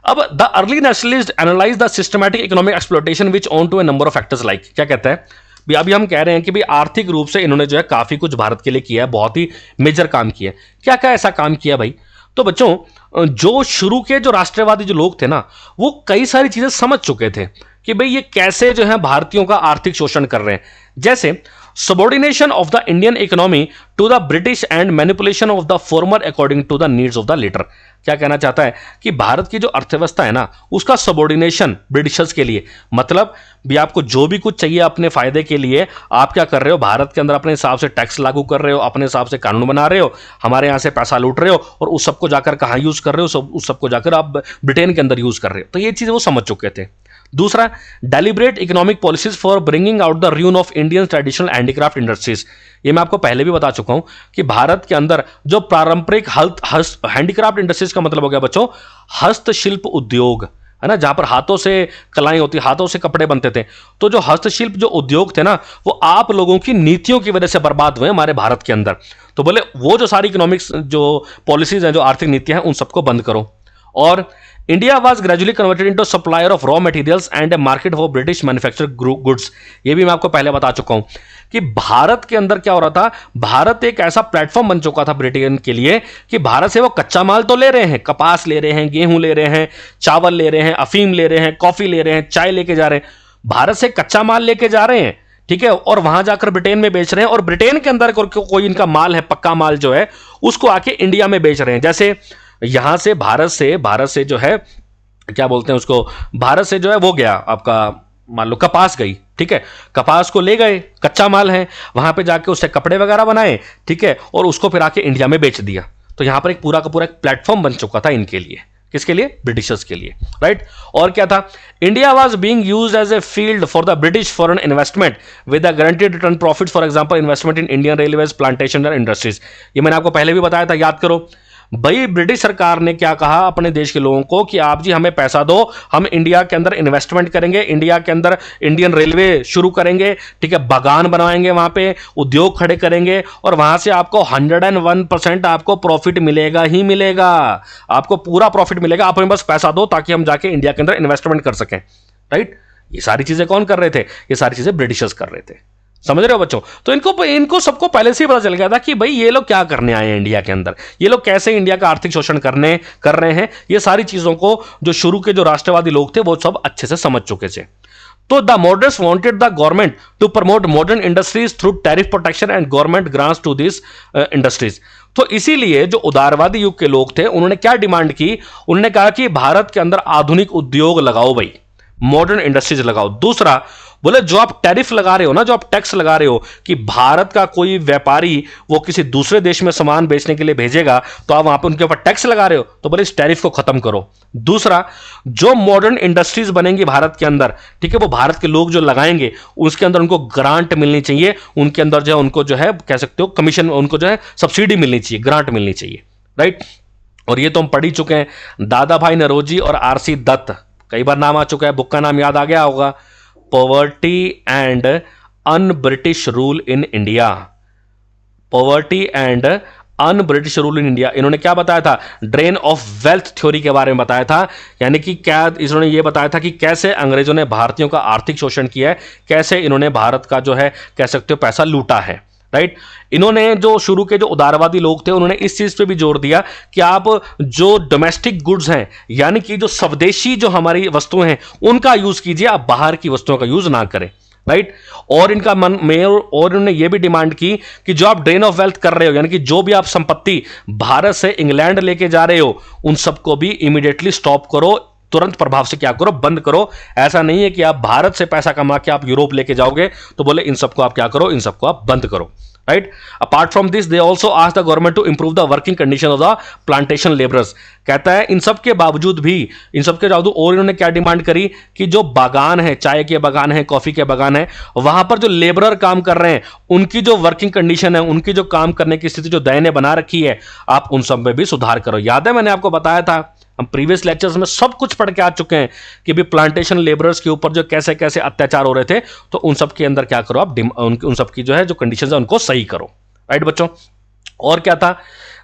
अब the early nationalist analyse the systematic economic exploitation which on to a number of factors like, क्या कहता है अभी हम कह रहे हैं कि भाई आर्थिक रूप से इन्होंने जो है काफी कुछ भारत के लिए किया है, बहुत ही मेजर काम किया है। क्या क्या ऐसा काम किया भाई, तो बच्चों जो शुरू के जो राष्ट्रवादी जो लोग थे ना, वो कई सारी चीजें समझ चुके थे कि भाई ये कैसे जो है भारतीयों का आर्थिक शोषण कर रहे हैं। जैसे subordination of the Indian economy to the British and manipulation of the former according to the needs of the latter. क्या कहना चाहता है कि भारत की जो अर्थव्यवस्था है ना, उसका सबॉर्डिनेशन ब्रिटिशर्स के लिए, मतलब भी आपको जो भी कुछ चाहिए अपने फायदे के लिए, आप क्या कर रहे हो, भारत के अंदर अपने हिसाब से टैक्स लागू कर रहे हो, अपने हिसाब से कानून बना रहे हो, हमारे यहां से पैसा लूट रहे हो, और उस सबको जाकर कहां यूज कर रहे हो, उस सबको जाकर आप ब्रिटेन के अंदर यूज कर रहे हो। तो ये चीजें वो समझ चुके थे। दूसरा, deliberate economic policies for bringing out the ruin of Indian traditional handicraft industries. ये मैं आपको पहले भी बता चुका हूं कि भारत के अंदर जो पारंपरिक हैंडीक्राफ्ट इंडस्ट्रीज का मतलब हो गया बच्चों हस्तशिल्प उद्योग, है ना, जहां पर हाथों से कलाएं होती, हाथों से कपड़े बनते थे। तो जो हस्तशिल्प जो उद्योग थे ना, वो आप लोगों की नीतियों की वजह से बर्बाद हुए हमारे भारत के अंदर। तो बोले वो जो सारी इकोनॉमिक्स जो पॉलिसीज हैं, जो आर्थिक नीतियां हैं, उन सबको बंद करो। और India was gradually converted into supplier of raw materials and A market for British manufactured goods. ये भी मैं आपको पहले बता चुका हूं कि भारत के अंदर क्या हो रहा था, भारत एक ऐसा प्लेटफॉर्म बन चुका था ब्रिटेन के लिए कि भारत से वो कच्चा माल तो ले रहे हैं, कपास ले रहे हैं, गेहूं ले रहे हैं, चावल ले रहे हैं, अफीम ले रहे हैं, कॉफी ले रहे हैं, चाय लेके जा रहे हैं, भारत से कच्चा माल लेके जा रहे हैं, ठीक है, और वहां जाकर ब्रिटेन में बेच रहे हैं, और ब्रिटेन के अंदर कोई इनका माल है, पक्का माल जो है, उसको आके इंडिया में बेच रहे हैं। जैसे यहां से भारत से जो है क्या बोलते हैं उसको, भारत से जो है वो गया आपका, मान लो कपास गई, ठीक है, कपास को ले गए, कच्चा माल है, वहां पे जाके उससे कपड़े वगैरह बनाए, ठीक है, और उसको फिर आके इंडिया में बेच दिया। तो यहां पर एक पूरा का पूरा एक प्लेटफॉर्म बन चुका था इनके लिए, किसके लिए, ब्रिटिशर्स के लिए। राइट, और क्या था, India was being used as a field for the British foreign investment with a guaranteed return profit, for example investment in Indian railways, plantation and industries. ये मैंने आपको पहले भी बताया था, याद करो भाई, ब्रिटिश सरकार ने क्या कहा अपने देश के लोगों को कि आप जी हमें पैसा दो, हम इंडिया के अंदर इन्वेस्टमेंट करेंगे, इंडिया के अंदर इंडियन रेलवे शुरू करेंगे, ठीक है, बागान बनाएंगे, वहां पे उद्योग खड़े करेंगे, और वहां से आपको 101% आपको प्रॉफिट मिलेगा ही मिलेगा, आपको पूरा प्रॉफिट मिलेगा, आप हमें बस पैसा दो ताकि हम जाके इंडिया के अंदर इन्वेस्टमेंट कर सकें। राइट, ये सारी चीजें कौन कर रहे थे, ये सारी चीजें ब्रिटिशर्स कर रहे थे। समझ रहे हो बच्चों? तो इनको इनको सबको पहले से ही पता चल गया था कि भाई ये लोग क्या करने आए हैं इंडिया के अंदर, ये लोग कैसे इंडिया का आर्थिक शोषण कर रहे हैं। ये सारी चीजों को जो शुरू के जो राष्ट्रवादी लोग थे वो सब अच्छे से समझ चुके थे। तो the moderates wanted the government to promote modern industries through tariff protection and government grants to this industries. तो इसीलिए जो उदारवादी युग के लोग थे उन्होंने क्या डिमांड की, उन्होंने कहा कि भारत के अंदर आधुनिक उद्योग लगाओ भाई, मॉडर्न इंडस्ट्रीज लगाओ। दूसरा बोले जो आप टैरिफ लगा रहे हो ना, जो आप टैक्स लगा रहे हो कि भारत का कोई व्यापारी वो किसी दूसरे देश में सामान बेचने के लिए भेजेगा तो आप वहां पे उनके ऊपर टैक्स लगा रहे हो, तो बोले इस टैरिफ को खत्म करो। दूसरा, जो मॉडर्न इंडस्ट्रीज बनेंगी भारत के अंदर, ठीक है, वो भारत के लोग जो लगाएंगे उसके अंदर उनको ग्रांट मिलनी चाहिए, उनके अंदर जो है उनको जो है कह सकते हो कमीशन, उनको जो है सब्सिडी मिलनी चाहिए, ग्रांट मिलनी चाहिए, राइट। और ये तो हम पढ़ ही चुके हैं, दादा भाई नरोजी और आरसी दत्त, कई बार नाम आ चुका है, बुक का नाम याद आ गया होगा, poverty and un British rule in India, poverty and un British rule in India. इन्होंने क्या बताया था, ड्रेन ऑफ वेल्थ थ्योरी के बारे में बताया था, यानी कि क्या इन्होंने ये बताया था कि कैसे अंग्रेजों ने भारतीयों का आर्थिक शोषण किया है, कैसे इन्होंने भारत का जो है कह सकते हो पैसा लूटा है, राइट। इन्होंने जो शुरू के जो उदारवादी लोग थे उन्होंने इस चीज पे भी जोर दिया कि आप जो डोमेस्टिक गुड्स हैं, यानी कि जो स्वदेशी जो हमारी वस्तुएं हैं उनका यूज कीजिए, आप बाहर की वस्तुओं का यूज ना करें, राइट। और इनका मन में और इन्होंने ये भी डिमांड की कि जो आप ड्रेन ऑफ वेल्थ कर रहे हो, यानी कि जो भी आप संपत्ति भारत से इंग्लैंड लेके जा रहे हो उन सबको भी इमीडिएटली स्टॉप करो, तुरंत प्रभाव से क्या करो, बंद करो। ऐसा नहीं है कि आप भारत से पैसा कमा के आप यूरोप लेके जाओगे, तो बोले इन सबको आप क्या करो, इन सबको आप बंद करो, right. Apart from this they also ask the government to improve the working condition of the plantation labourers. कहता है इन सब के बावजूद भी, इन सब के बावजूद और इन्होंने क्या डिमांड करी कि जो बागान है, चाय के बागान है, कॉफी के बागान है, वहां पर जो लेबरर काम कर रहे हैं उनकी जो वर्किंग कंडीशन है, उनकी जो काम करने की स्थिति जो दयनीय बना रखी है, आप उन सब में भी सुधार करो। याद है मैंने आपको बताया था, हम प्रीवियस लेक्चर्स में सब कुछ पढ़ के आ चुके हैं कि भी प्लांटेशन लेबरर्स के ऊपर जो कैसे कैसे अत्याचार हो रहे थे, तो उन सब के अंदर क्या करो आप, उन सब की जो है जो कंडीशंस है उनको सही करो, राइट बच्चों। और क्या था,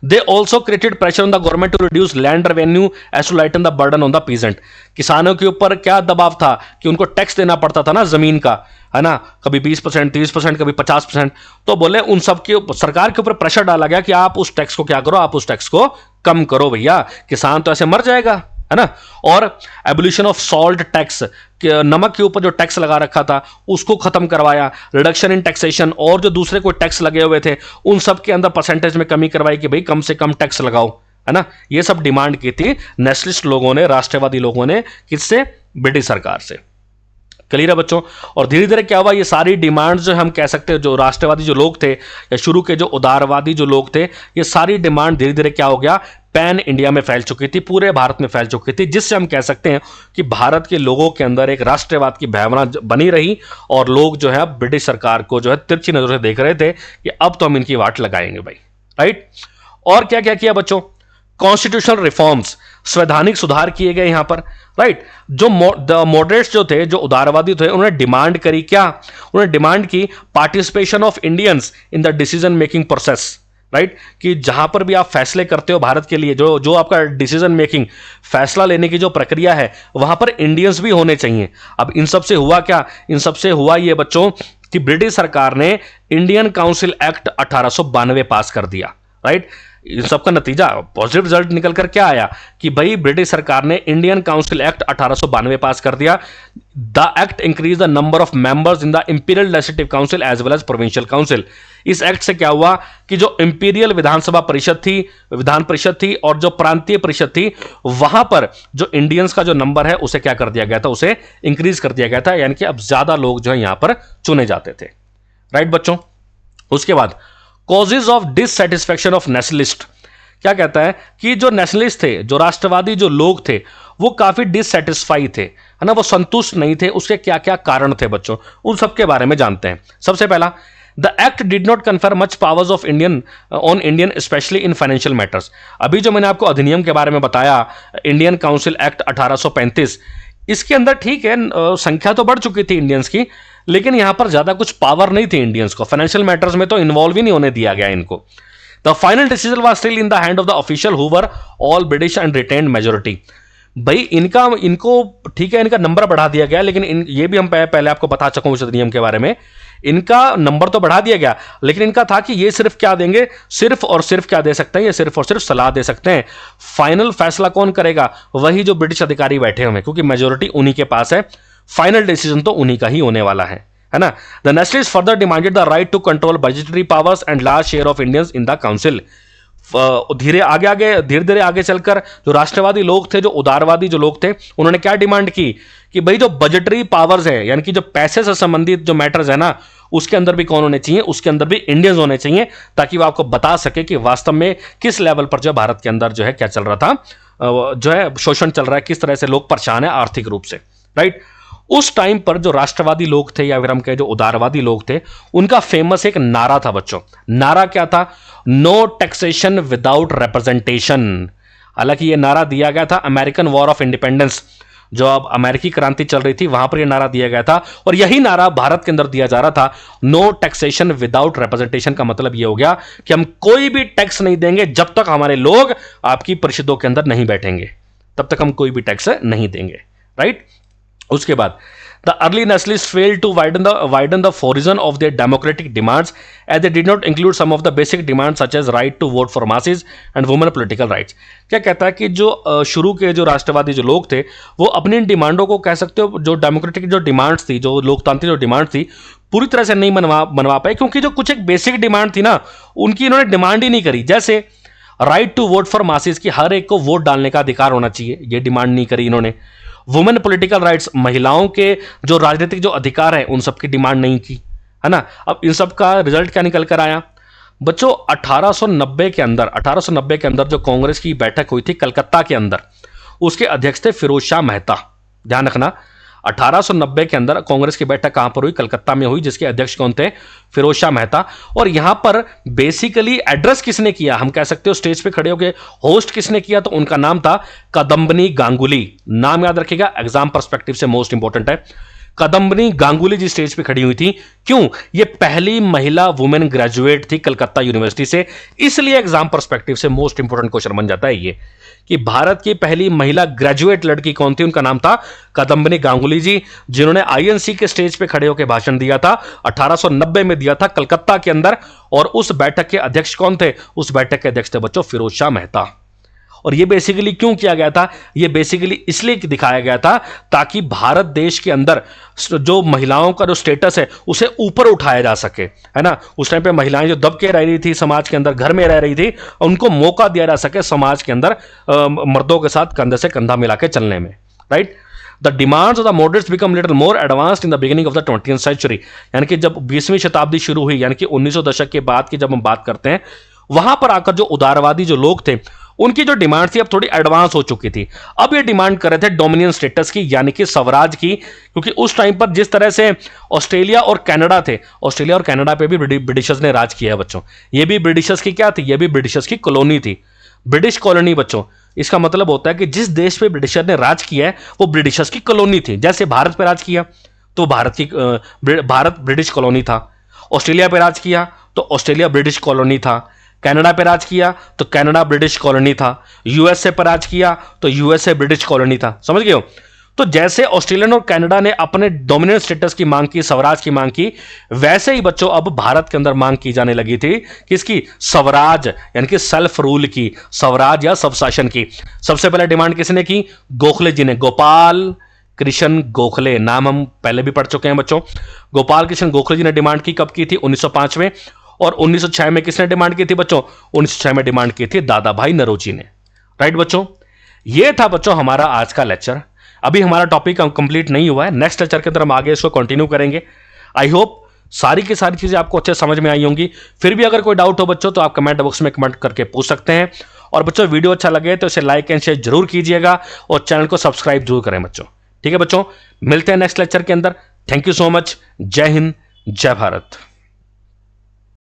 they also created pressure on the government to reduce land revenue as to lighten the burden on the peasant. किसानों के ऊपर क्या दबाव था कि उनको टैक्स देना पड़ता था ना जमीन का, है ना, कभी 20%, 30%, कभी 50%। तो बोले उन सब के सरकार के ऊपर प्रेशर डाला गया कि आप उस टैक्स को क्या करो, आप उस टैक्स को कम करो भैया, किसान तो ऐसे मर जाएगा, है ना। और एबोल्यूशन ऑफ सॉल्ट टैक्स, नमक के ऊपर जो टैक्स लगा रखा था उसको खत्म करवाया। रिडक्शन इन टैक्सेशन, और जो दूसरे कोई टैक्स लगे हुए थे उन सब के अंदर परसेंटेज में कमी करवाई कि भाई कम से कम टैक्स लगाओ, है ना। ये सब डिमांड की थी नेशनलिस्ट लोगों ने, राष्ट्रवादी लोगों ने, किससे, ब्रिटिश सरकार से। क्लियर है बच्चों। और धीरे धीरे क्या हुआ, ये सारी डिमांड्स जो हम कह सकते हैं, जो राष्ट्रवादी जो लोग थे या शुरू के जो उदारवादी जो लोग थे, ये सारी डिमांड धीरे धीरे क्या हो गया, पैन इंडिया में फैल चुकी थी, पूरे भारत में फैल चुकी थी, जिससे हम कह सकते हैं कि भारत के लोगों के अंदर एक राष्ट्रवाद की भावना बनी रही और लोग जो है ब्रिटिश सरकार को जो है तिरछी नजर से देख रहे थे कि अब तो हम इनकी वाट लगाएंगे भाई, राइट। और क्या क्या किया बच्चों, कॉन्स्टिट्यूशनल रिफॉर्म्स, संवैधानिक सुधार किए गए यहां पर, राइट। जो मॉडरेट्स जो थे, जो उदारवादी थे, उन्होंने डिमांड करी क्या, उन्होंने डिमांड की participation of Indians in the decision making process, right. कि जहां पर भी आप फैसले करते हो भारत के लिए, जो जो आपका डिसीजन मेकिंग, फैसला लेने की जो प्रक्रिया है, वहां पर इंडियंस भी होने चाहिए। अब इन सब से हुआ क्या, इन सब से हुआ ये बच्चों कि ब्रिटिश सरकार ने इंडियन काउंसिल एक्ट 1892 पास कर दिया, राइट। इन सबका नतीजा पॉजिटिव रिजल्ट निकल कर क्या आया कि भाई ब्रिटिश सरकार ने इंडियन काउंसिल एक्ट 1892 पास कर दिया। The act increase the number of members in the imperial legislative council as well as provincial council. इस एक्ट से क्या हुआ कि जो इंपीरियल विधानसभा परिषद थी, विधान परिषद थी, और जो प्रांतीय परिषद थी, वहां पर जो इंडियंस का जो नंबर है उसे क्या कर दिया गया था, उसे इंक्रीज कर दिया गया था, यानी कि अब ज्यादा लोग जो है यहां पर चुने जाते थे, राइट बच्चों। उसके बाद causes of dissatisfaction of nationalist, क्या कहता है कि जो नेशनलिस्ट थे, जो राष्ट्रवादी जो लोग थे, वो काफी डिससेटिस्फाई थे, है ना, वो संतुष्ट नहीं थे। उसके क्या क्या कारण थे बच्चों, उन सब के बारे में जानते हैं। सबसे पहला, the act did not confer much powers of Indian on Indian specially in financial matters. अभी जो मैंने आपको अधिनियम के बारे में बताया, इंडियन काउंसिल एक्ट 1835, इसके अंदर ठीक है संख्या तो बढ़ चुकी थी इंडियंस की, लेकिन यहां पर ज्यादा कुछ पावर नहीं थी इंडियंस को, फाइनेंशियल मैटर्स में तो इन्वॉल्व ही नहीं होने दिया गया इनको। The final decision was still in the hand of the official who were all British and retained majority. भाई इनको ठीक है, इनका नंबर बढ़ा दिया गया, लेकिन ये भी हम पहले आपको बता चुका हूं इस अधिनियम के बारे में, इनका नंबर तो बढ़ा दिया गया, लेकिन इनका था कि ये सिर्फ क्या देंगे, सिर्फ और सिर्फ क्या दे सकते हैं, ये सिर्फ और सिर्फ सलाह दे सकते हैं। फाइनल फैसला कौन करेगा, वही जो ब्रिटिश अधिकारी बैठे हुए हैं, क्योंकि मेजोरिटी उन्हीं के पास है, फाइनल डिसीजन तो उन्हीं का ही होने वाला है ना। The nationalist further demanded the right to control budgetary powers and large share of Indians in the council. धीरे धीरे आगे चलकर जो राष्ट्रवादी लोग थे, जो उदारवादी जो लोग थे, उन्होंने क्या डिमांड की कि भाई जो बजटरी पावर्स है, यानी कि जो पैसे से संबंधित जो मैटर्स है ना, उसके अंदर भी कौन होने चाहिए, उसके अंदर भी इंडियंस होने चाहिए, ताकि वो आपको बता सके कि वास्तव में किस लेवल पर जो भारत के अंदर जो है क्या चल रहा था, जो है शोषण चल रहा है, किस तरह से लोग परेशान है आर्थिक रूप से, राइट। उस टाइम पर जो राष्ट्रवादी लोग थे या फिर हम कहें जो उदारवादी लोग थे, उनका फेमस एक नारा था बच्चों। नारा क्या था, नो टैक्सेशन विदाउट रिप्रेजेंटेशन। हालांकि यह नारा दिया गया था अमेरिकन वॉर ऑफ इंडिपेंडेंस, जो अब अमेरिकी क्रांति चल रही थी, वहां पर यह नारा दिया गया था, और यही नारा भारत के अंदर दिया जा रहा था, नो टैक्सेशन विदाउट रिप्रेजेंटेशन। का मतलब यह हो गया कि हम कोई भी टैक्स नहीं देंगे जब तक हमारे लोग आपकी परिषदों के अंदर नहीं बैठेंगे, तब तक हम कोई भी टैक्स नहीं देंगे, राइट। उसके बाद the early nationalist failed to widen the horizon of their democratic demands as they did not include some of the basic demands such as right to vote for masses and women political rights. क्या कहता है कि जो शुरू के जो राष्ट्रवादी जो लोग थे, वो अपनी इन डिमांडों को कह सकते हो, जो डेमोक्रेटिक जो डिमांड्स थी, जो लोकतांत्रिक जो डिमांड थी, पूरी तरह से नहीं मनवा पाए, क्योंकि जो कुछ एक बेसिक डिमांड थी ना, उनकी इन्होंने डिमांड ही नहीं करी। जैसे right to vote for masses, की हर एक को वोट डालने का अधिकार होना चाहिए, ये डिमांड नहीं करी इन्होंने। वुमेन पॉलिटिकल राइट्स, महिलाओं के जो राजनीतिक जो अधिकार है, उन सब की डिमांड नहीं की, है ना। अब इन सब का रिजल्ट क्या निकल कर आया बच्चों, 1890 के अंदर जो कांग्रेस की बैठक हुई थी कलकत्ता के अंदर, उसके अध्यक्ष थे फिरोज शाह मेहता। ध्यान रखना, 1890 के अंदर कांग्रेस की बैठक कहां पर हुई, कलकत्ता में हुई, जिसके अध्यक्ष कौन थे, फिरोज शाह मेहता। और यहां पर बेसिकली एड्रेस किसने किया, हम कह सकते हो स्टेज पे खड़े होकर होस्ट किसने किया, तो उनका नाम था कदम्बनी गांगुली। नाम याद रखिएगा, एग्जाम पर्सपेक्टिव से मोस्ट इंपॉर्टेंट है। कदम्बनी गांगुली जी स्टेज पे खड़ी हुई थी। क्यों, ये पहली महिला वुमेन ग्रेजुएट थी कलकत्ता यूनिवर्सिटी से, इसलिए एग्जाम पर्सपेक्टिव से मोस्ट इंपॉर्टेंट क्वेश्चन बन जाता है ये कि भारत की पहली महिला ग्रेजुएट लड़की कौन थी, उनका नाम था कदम्बनी गांगुली जी, जिन्होंने आईएनसी के स्टेज पे खड़े होकर भाषण दिया था, 1890 में दिया था कलकत्ता के अंदर। और उस बैठक के अध्यक्ष कौन थे, उस बैठक के अध्यक्ष थे बच्चों फिरोज शाह मेहता। और यह बेसिकली क्यों किया गया था, यह बेसिकली इसलिए दिखाया गया था ताकि भारत देश के अंदर जो महिलाओं का जो स्टेटस है उसे ऊपर उठाया जा सके, है ना। उस टाइम पे महिलाएं जो दब के रह रही थी समाज के अंदर, घर में रह रही थी, उनको मौका दिया जा सके समाज के अंदर मर्दों के साथ कंधे से कंधा मिला के चलने में, right. The demands of the moderates become little more advanced in the beginning of the 20th century, यानी कि जब 20वीं शताब्दी शुरू हुई, यानी कि 1900 दशक के बाद की जब हम बात करते हैं, वहां पर आकर जो उदारवादी जो लोग थे, उनकी जो डिमांड थी अब थोड़ी एडवांस हो चुकी थी। अब ये डिमांड कर रहे थे डोमिनियन स्टेटस की, यानी कि स्वराज की, क्योंकि उस टाइम पर जिस तरह से ऑस्ट्रेलिया और कनाडा थे, ऑस्ट्रेलिया और कनाडा पे भी ब्रिटिशर्स ने राज किया है बच्चों। ये भी ब्रिटिशर्स की क्या थी, ये भी ब्रिटिशर्स की कॉलोनी थी, ब्रिटिश कॉलोनी बच्चों। इसका मतलब होता है कि जिस देश पे ब्रिटिशर ने राज किया है वो ब्रिटिशर्स की कॉलोनी थी। जैसे भारत पे राज किया तो भारत ब्रिटिश कॉलोनी था, ऑस्ट्रेलिया पे राज किया तो ऑस्ट्रेलिया ब्रिटिश कॉलोनी था, कनाडा पे राज किया तो कनाडा ब्रिटिश कॉलोनी था, यूएसए पर राज किया तो यूएसए ब्रिटिश कॉलोनी था। समझ गए हो। तो जैसे ऑस्ट्रेलिया और कनाडा ने अपने डोमिनेंट स्टेटस की मांग की, स्वराज की मांग की, वैसे ही बच्चों अब भारत के अंदर मांग की जाने लगी थी किसकी, स्वराज, यानी कि सेल्फ रूल की, स्वराज या स्वशासन की। सबसे पहले डिमांड किसने की, गोखले जी ने, गोपाल कृष्ण गोखले, नाम हम पहले भी पढ़ चुके हैं बच्चों। गोपाल कृष्ण गोखले जी ने डिमांड की, कब की थी, 1905 में। और 1906 में किसने डिमांड की थी बच्चों, 1906 में डिमांड की थी दादा भाई नौरोजी ने, राइट बच्चों। यह था बच्चों हमारा आज का लेक्चर। अभी हमारा टॉपिक कंप्लीट नहीं हुआ है, नेक्स्ट लेक्चर के अंदर हम आगे इसको कंटिन्यू करेंगे। आई होप सारी की सारी चीजें आपको अच्छे समझ में आई होंगी। फिर भी अगर कोई डाउट हो बच्चों तो आप कमेंट बॉक्स में कमेंट करके पूछ सकते हैं। और बच्चों वीडियो अच्छा लगे तो इसे लाइक एंड शेयर जरूर कीजिएगा और चैनल को सब्सक्राइब जरूर करें बच्चों। ठीक है बच्चों, मिलते हैं नेक्स्ट लेक्चर के अंदर। Thank you so much. जय हिंद, जय भारत।